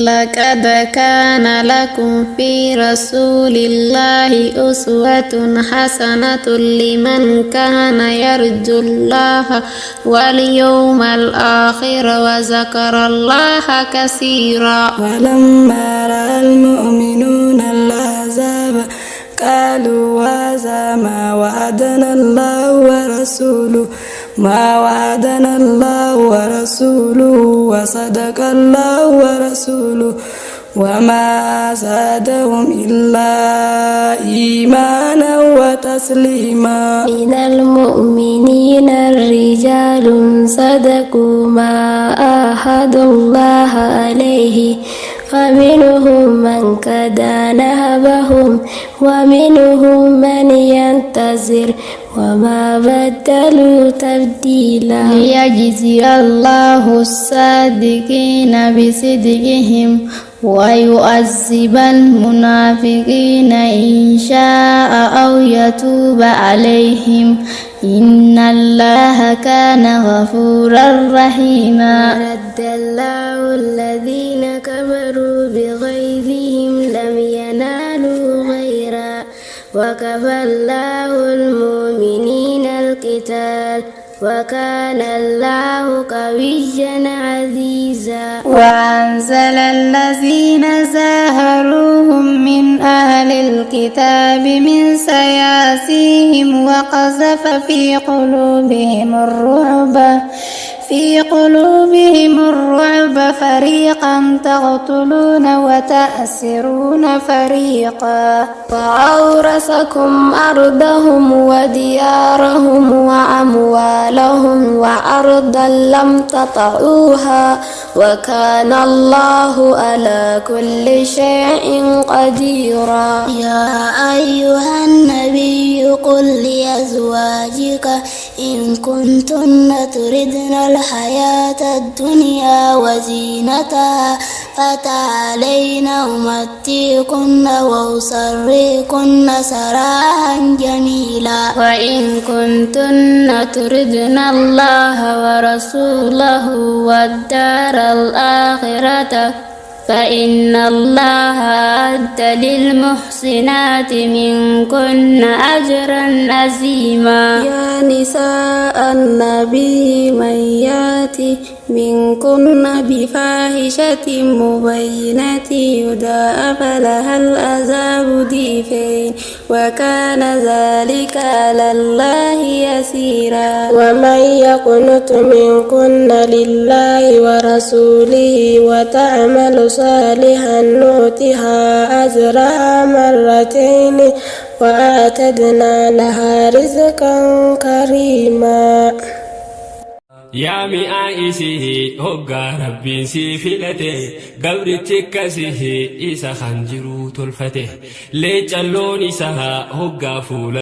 لقد كان لكم في رسول الله أسوة حسنة لمن كان يرجو الله واليوم الآخر وذكر الله كثيرا. ولما رأى المؤمنون الأحزاب قالوا هذا ما وعدنا الله ورسوله وصدق الله ورسوله وما زادهم إلا إيمانا وتسليما. من المؤمنين الرجال صدقوا ما عاهدوا الله عليه فمنهم من قضى نحبه ومنهم من ينتظر وما بدلوا تبديلا. ليجزي الله الصادقين بصدقهم ويعذب المنافقين إن شاء أو يتوب عليهم إن الله كان غفورا رحيما. رد الله الذين كفروا بغيظهم لم ينالوا خيرا وكفى الله المؤمنين القتال وكان الله قويا عزيزا. وأنزل الذين زاهروهم من أهل الكتاب من سياسيهم وقذف في قلوبهم الرعب فريقا تقتلون وتأسرون فريقا وأورثكم أرضهم وديارهم وأموالهم وأرضا لم تطئوها وكان الله على كل شيء قديرا. يا أيها النبي قل لأزواجك إن كنتن تردن الحياة الدنيا وزينتها فتعالين أمتعكن وأسرحكن سراحا جميلا. وإن كنتن تردن الله ورسوله والدار الآخرة فإن الله أعد للمحسنات منكن أجرا عظيما. يا نساء النبي من يأتي منكن بفاحشة مبينة يضاعف لها العذاب ضعفين وكان ذلك على الله يسيرا. ومن يقنت منكن لله ورسوله وتعمل صالحا نؤتها أجرها مرتين وأعتدنا لها رزقا كريما. يا مئائسه هقا ربي سي فلته قبر تكسه إسا خنجرو تلفته ليجلون إسها هقا فولا